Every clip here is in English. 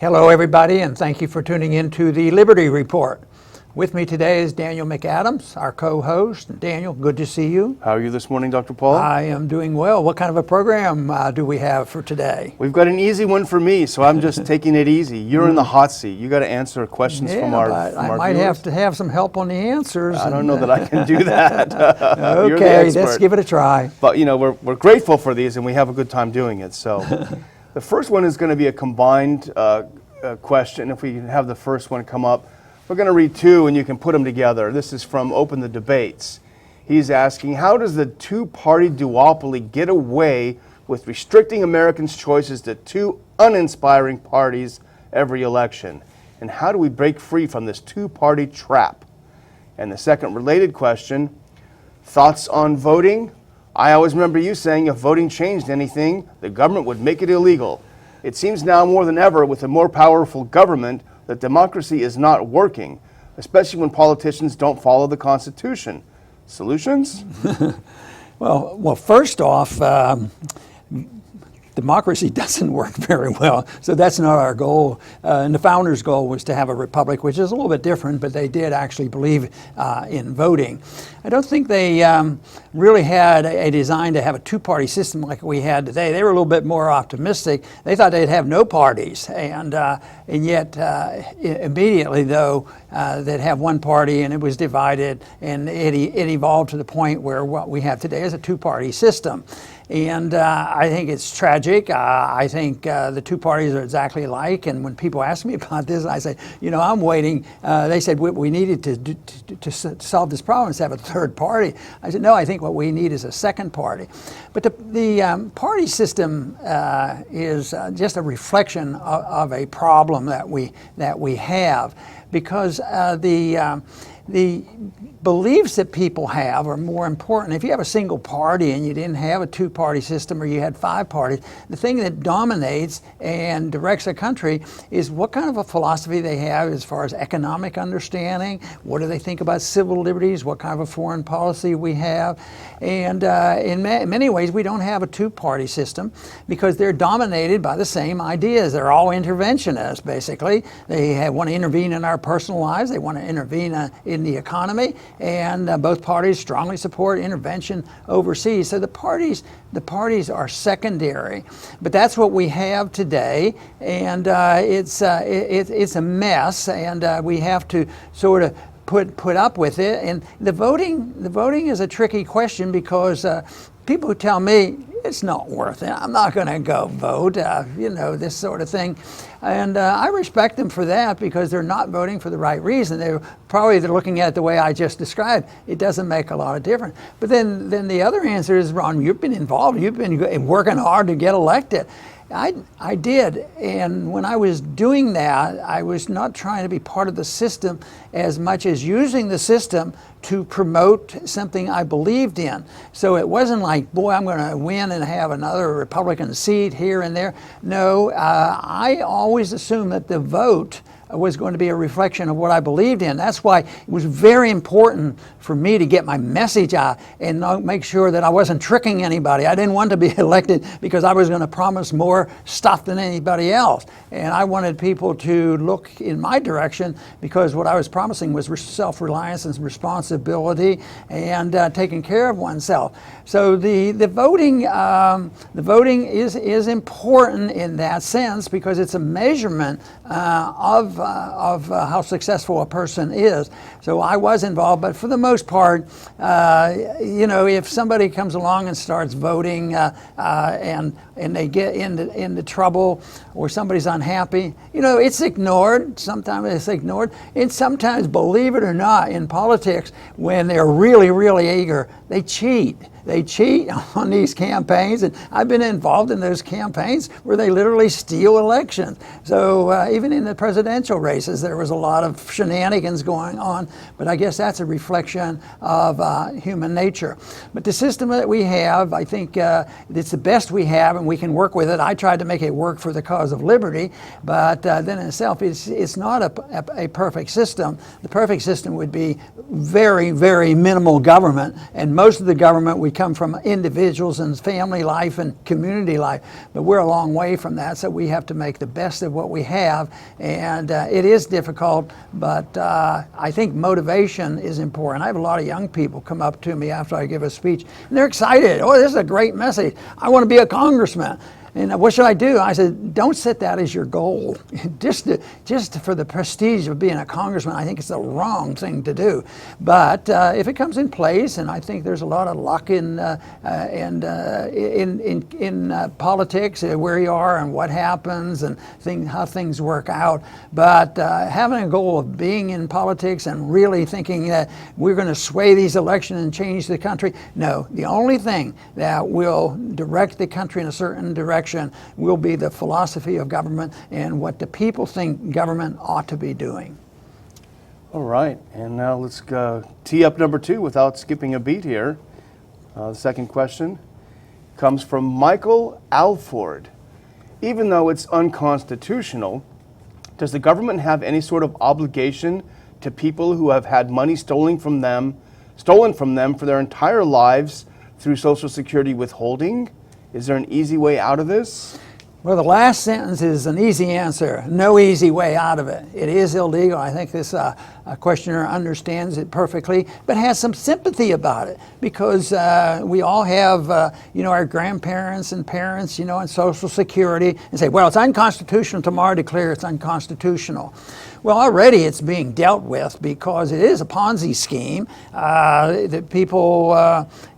Hello, everybody, and thank you for tuning in to the Liberty Report. With me today is Daniel McAdams, our co-host. Daniel, good to see you. How are you this morning, Dr. Paul? I am doing well. What kind of a program do we have for today? We've got an easy one for me, so I'm just taking it easy. You're in the hot seat. You got to answer questions from our I might have to have some help on the answers. I don't know that I can do that. Okay, let's give it a try. But, we're grateful for these, and we have a good time doing it. So the first one is going to be a combined question. If we can have the first one come up. We're going to read two, and you can put them together. This is from Open the Debates. He's asking, how does the two-party duopoly get away with restricting Americans' choices to two uninspiring parties every election? And how do we break free from this two-party trap? And the second related question, thoughts on voting? I always remember you saying if voting changed anything, the government would make it illegal. It seems now more than ever with a more powerful government that democracy is not working, especially when politicians don't follow the Constitution. Solutions? Well, first off, democracy doesn't work very well, so that's not our goal. And the founders' goal was to have a republic, which is a little bit different, but they did actually believe in voting. I don't think they really had a design to have a two-party system like we had today. They were a little bit more optimistic. They thought they'd have no parties, and yet immediately, though, they'd have one party, and it was divided, and it evolved to the point where what we have today is a two-party system. And I think it's tragic. I think the two parties are exactly alike. And when people ask me about this, I say, I'm waiting. They said we needed to solve this problem is to have a third party. I said, no, I think what we need is a second party. But the party system is just a reflection of a problem that we have, because the beliefs that people have are more important. If you have a single party and you didn't have a two-party system, or you had five parties, the thing that dominates and directs a country is what kind of a philosophy they have as far as economic understanding, what do they think about civil liberties, what kind of a foreign policy we have. And in many ways, we don't have a two-party system because they're dominated by the same ideas. They're all interventionists, basically. They want to intervene in our personal lives. They want to intervene in the economy, and both parties strongly support intervention overseas. So the parties are secondary, but that's what we have today, and it's a mess, and we have to sort of put up with it. And the voting is a tricky question because people who tell me it's not worth it, I'm not going to go vote, this sort of thing. And I respect them for that because they're not voting for the right reason. They're looking at it the way I just described. It doesn't make a lot of difference. But then the other answer is, Ron, you've been involved. You've been working hard to get elected. I did, and when I was doing that, I was not trying to be part of the system as much as using the system to promote something I believed in. So it wasn't like, boy, I'm going to win and have another Republican seat here and there. No, I always assumed that the vote was going to be a reflection of what I believed in. That's why it was very important for me to get my message out and make sure that I wasn't tricking anybody. I didn't want to be elected because I was going to promise more stuff than anybody else. And I wanted people to look in my direction because what I was promising was self-reliance and responsibility and taking care of oneself. So the voting is important in that sense because it's a measurement of how successful a person is. So I was involved, but for the most part, if somebody comes along and starts voting and they get into trouble or somebody's unhappy, it's ignored. Sometimes it's ignored. And sometimes, believe it or not, in politics, when they're really, really eager, they cheat. They cheat on these campaigns, and I've been involved in those campaigns where they literally steal elections. So even in the presidential races, there was a lot of shenanigans going on, but I guess that's a reflection of human nature. But the system that we have, I think it's the best we have, and we can work with it. I tried to make it work for the cause of liberty, but then in itself, it's not a perfect system. The perfect system would be very, very minimal government, and most of the government we come from individuals and family life and community life. But we're a long way from that, so we have to make the best of what we have. And it is difficult, but I think motivation is important. I have a lot of young people come up to me after I give a speech, and they're excited. Oh, this is a great message. I want to be a congressman. And what should I do? I said, don't set that as your goal. just for the prestige of being a congressman, I think it's the wrong thing to do. But if it comes in place, and I think there's a lot of luck in politics, where you are and what happens and how things work out. But having a goal of being in politics and really thinking that we're going to sway these elections and change the country, no. The only thing that will direct the country in a certain direction will be the philosophy of government and what the people think government ought to be doing. All right, and now let's tee up number 2 without skipping a beat here. The second question comes from Michael Alford. Even though it's unconstitutional, does the government have any sort of obligation to people who have had money stolen from them for their entire lives through Social Security withholding? Is there an easy way out of this? Well, the last sentence is an easy answer. No easy way out of it. It is illegal. I think this questioner understands it perfectly, but has some sympathy about it because we all have, our grandparents and parents, on Social Security, and say, well, it's unconstitutional. Tomorrow declare it's unconstitutional. Well, already it's being dealt with because it is a Ponzi scheme. The people,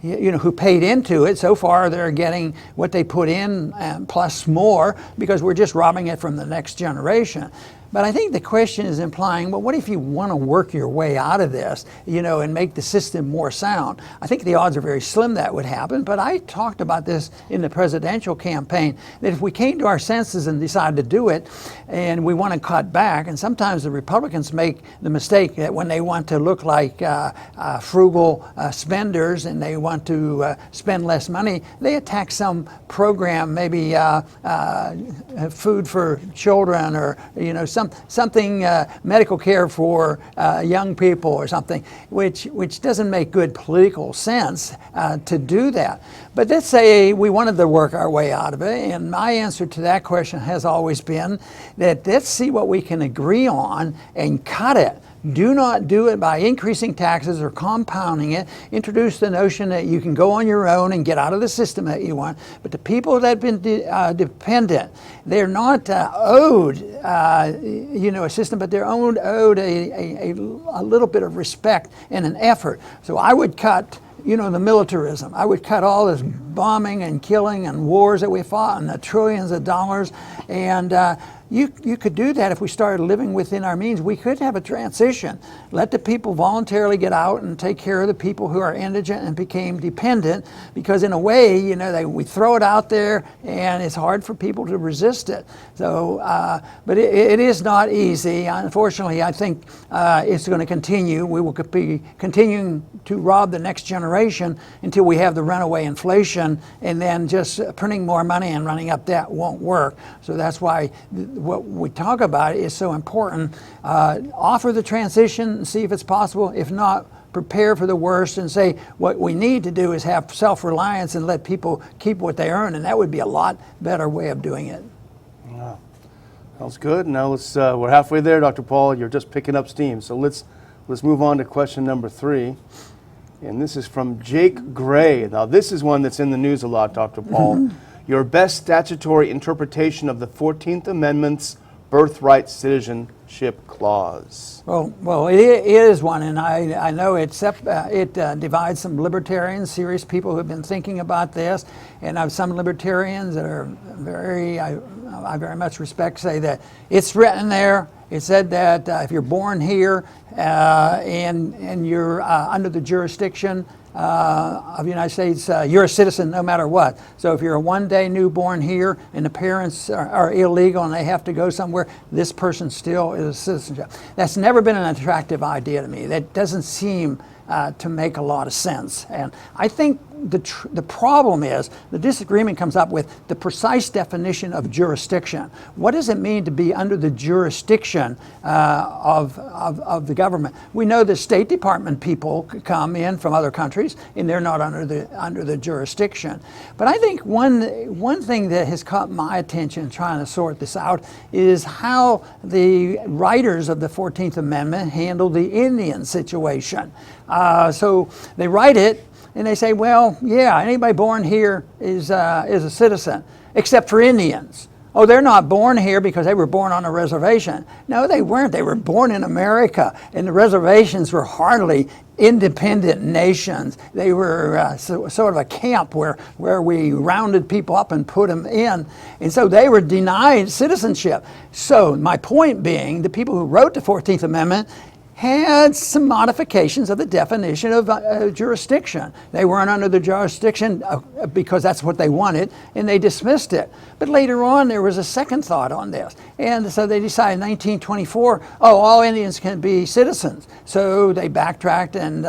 who paid into it, so far they're getting what they put in plus more because we're just robbing it from the next generation. But I think the question is implying, well, what if you want to work your way out of this, and make the system more sound? I think the odds are very slim that would happen, but I talked about this in the presidential campaign, that if we came to our senses and decided to do it, and we want to cut back, and sometimes the Republicans make the mistake that when they want to look like frugal spenders and they want to spend less money, they attack some program, maybe food for children or, something medical care for young people or something, which doesn't make good political sense to do that. But let's say we wanted to work our way out of it, and my answer to that question has always been that let's see what we can agree on and cut it. Do not do it by increasing taxes or compounding it. Introduce the notion that you can go on your own and get out of the system that you want. But the people that have been dependent, they're not owed, a system, but they're owed a little bit of respect and an effort. So I would cut the militarism. I would cut all this bombing and killing and wars that we fought and the trillions of dollars. And you could do that if we started living within our means. We could have a transition. Let the people voluntarily get out and take care of the people who are indigent and became dependent, because in a way, we throw it out there and it's hard for people to resist it. So, but it is not easy. Unfortunately, I think it's going to continue. We will be continuing to rob the next generation until we have the runaway inflation, and then just printing more money and running up debt won't work. So that's why what we talk about is so important. Offer the transition and see if it's possible. If not, prepare for the worst and say what we need to do is have self-reliance and let people keep what they earn, and that would be a lot better way of doing it. Yeah. Sounds good. Now we're halfway there, Dr. Paul. You're just picking up steam. So let's move on to question number 3. And this is from Jake Gray. Now this is one that's in the news a lot, Dr. Paul. Your best statutory interpretation of the 14th Amendment's Birthright Citizenship Clause. Well, it is one, and I know it divides some libertarians, serious people who have been thinking about this, and I have some libertarians that are I very much respect, say that it's written there. It said that if you're born here and you're under the jurisdiction of the United States, you're a citizen no matter what. So if you're a one-day newborn here and the parents are illegal and they have to go somewhere, this person still is a citizen. That's never been an attractive idea to me. That doesn't seem to make a lot of sense. And I think the problem is the disagreement comes up with the precise definition of jurisdiction. What does it mean to be under the jurisdiction of the government? We know the State Department people come in from other countries, and they're not under the jurisdiction. But I think one thing that has caught my attention trying to sort this out is how the writers of the 14th Amendment handle the Indian situation. So they write it, and they say, well, yeah, anybody born here is a citizen, except for Indians. Oh, they're not born here because they were born on a reservation. No, they weren't. They were born in America, and the reservations were hardly independent nations. They were sort of a camp where we rounded people up and put them in. And so they were denied citizenship. So my point being, the people who wrote the 14th Amendment had some modifications of the definition of jurisdiction. They weren't under the jurisdiction because that's what they wanted, and they dismissed it. But later on, there was a second thought on this. And so they decided in 1924, all Indians can be citizens. So they backtracked and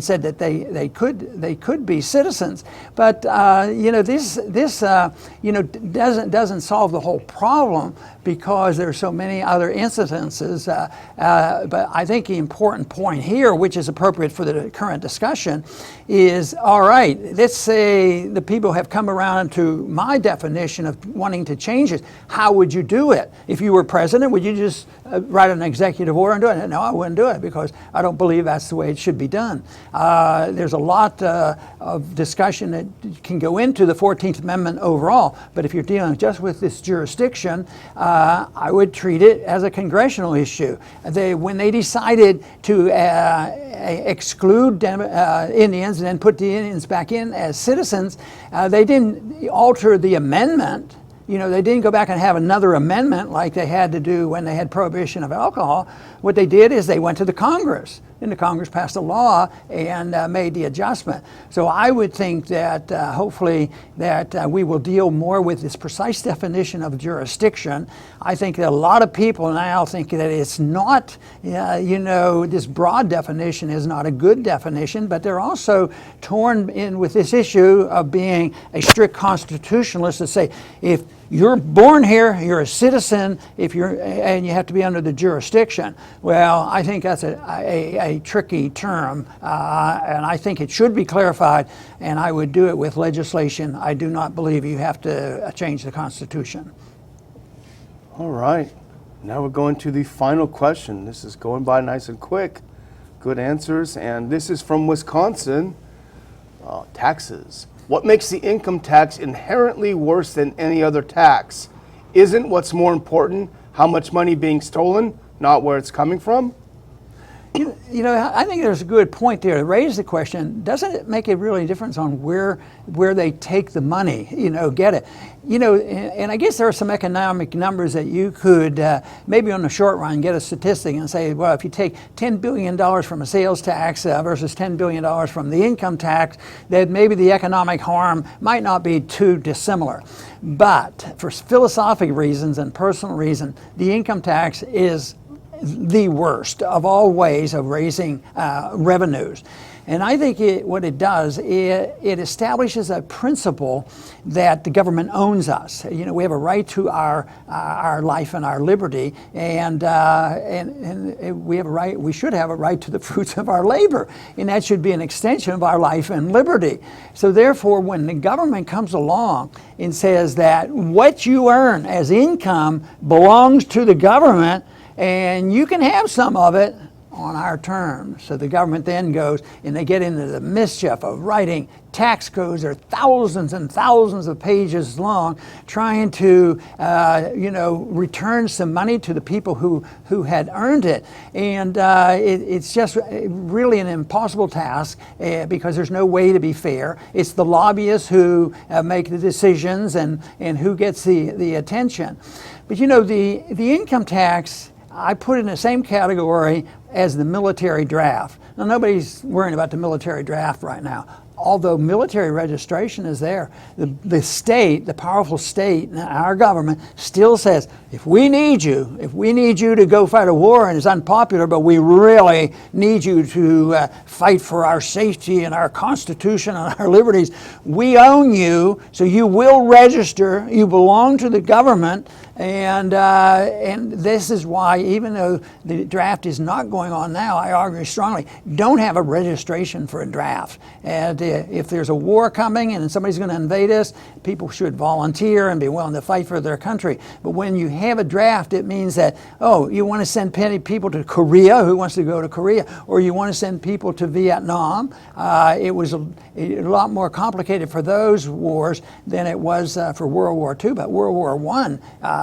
said that they could be citizens. But this doesn't solve the whole problem, because there are so many other incidences. But I think the important point here, which is appropriate for the current discussion, is, all right, let's say the people have come around to my definition of wanting to change it. How would you do it? If you were president, would you just write an executive order and do it? No, I wouldn't do it, because I don't believe that's the way it should be done. There's a lot of discussion that can go into the 14th Amendment overall, but if you're dealing just with this jurisdiction, I would treat it as a congressional issue. When they decided to exclude Indians and then put the Indians back in as citizens, they didn't alter the amendment. They didn't go back and have another amendment like they had to do when they had prohibition of alcohol. What they did is they went to the Congress, and the Congress passed a law and made the adjustment. So I would think that hopefully that we will deal more with this precise definition of jurisdiction. I think that a lot of people now think that it's not, this broad definition is not a good definition, but they're also torn in with this issue of being a strict constitutionalist to say, if you're born here, you're a citizen, and you have to be under the jurisdiction. Well, I think that's a tricky term, and I think it should be clarified, and I would do it with legislation. I do not believe you have to change the Constitution. All right. Now we're going to the final question. This is going by nice and quick. Good answers, and this is from Wisconsin. Taxes. What makes the income tax inherently worse than any other tax? Isn't what's more important how much money being stolen, not where it's coming from? I think there's a good point there to raise the question, doesn't it make a really difference on where they take the money, get it? And I guess there are some economic numbers that you could, maybe on the short run, get a statistic and say, well, if you take $10 billion from a sales tax versus $10 billion from the income tax, that maybe the economic harm might not be too dissimilar. But for philosophical reasons and personal reasons, the income tax is the worst of all ways of raising revenues. And I think what it does, it establishes a principle that the government owns us. We have a right to our life and our liberty, and we have a right. We should have a right to the fruits of our labor, and that should be an extension of our life and liberty. So therefore, when the government comes along and says that what you earn as income belongs to the government, and you can have some of it on our terms. So the government then goes and they get into the mischief of writing tax codes that are thousands and thousands of pages long, trying to return some money to the people who had earned it. And it's just really an impossible task because there's no way to be fair. It's the lobbyists who make the decisions and who gets the attention. But the income tax, I put it in the same category as the military draft. Now, nobody's worrying about the military draft right now. although military registration is there, the state, the powerful state, our government still says, if we need you to go fight a war and it's unpopular, but we really need you to fight for our safety and our Constitution and our liberties, we own you, so you will register, you belong to the government, and this is why, even though the draft is not going on now, I argue strongly, don't have a registration for a draft. And if there's a war coming and somebody's going to invade us, people should volunteer and be willing to fight for their country. But when you have a draft, it means that, oh, you want to send people to Korea, who wants to go to Korea? Or you want to send people to Vietnam. It was a lot more complicated for those wars than it was for World War II. But World War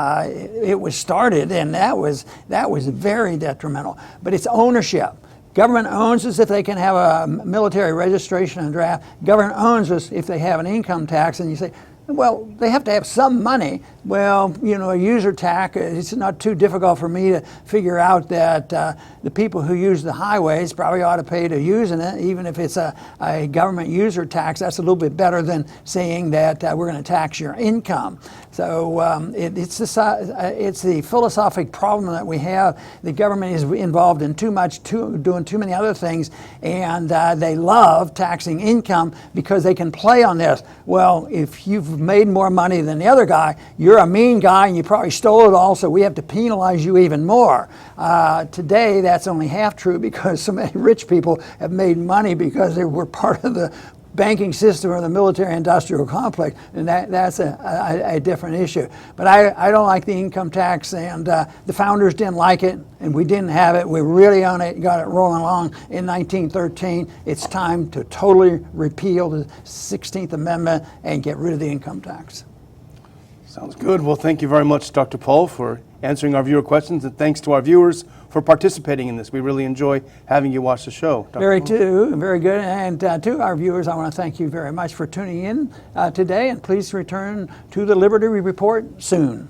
I, it was started, and that was very detrimental. But it's ownership. Government owns us if they can have a military registration and draft. Government owns us if they have an income tax. And you say, well, they have to have some money. Well, you know, a user tax, it's not too difficult for me to figure out that the people who use the highways probably ought to pay to using it, even if it's a government user tax. That's a little bit better than saying that we're going to tax your income. So it's the philosophic problem that we have. The government is involved in doing too many other things, and they love taxing income because they can play on this. Well, if you've made more money than the other guy, you're a mean guy and you probably stole it all, so we have to penalize you even more. Today, that's only half true because so many rich people have made money because they were part of the banking system or the military-industrial complex, and that's a different issue. But I don't like the income tax, and the founders didn't like it, and we didn't have it. We really own it, got it rolling along in 1913. It's time to totally repeal the 16th Amendment and get rid of the income tax. Sounds good. Well, thank you very much, Dr. Paul, for answering our viewer questions, and thanks to our viewers for participating in this. We really enjoy having you watch the show. Very good. And to our viewers, I want to thank you very much for tuning in today, and please return to the Liberty Report soon.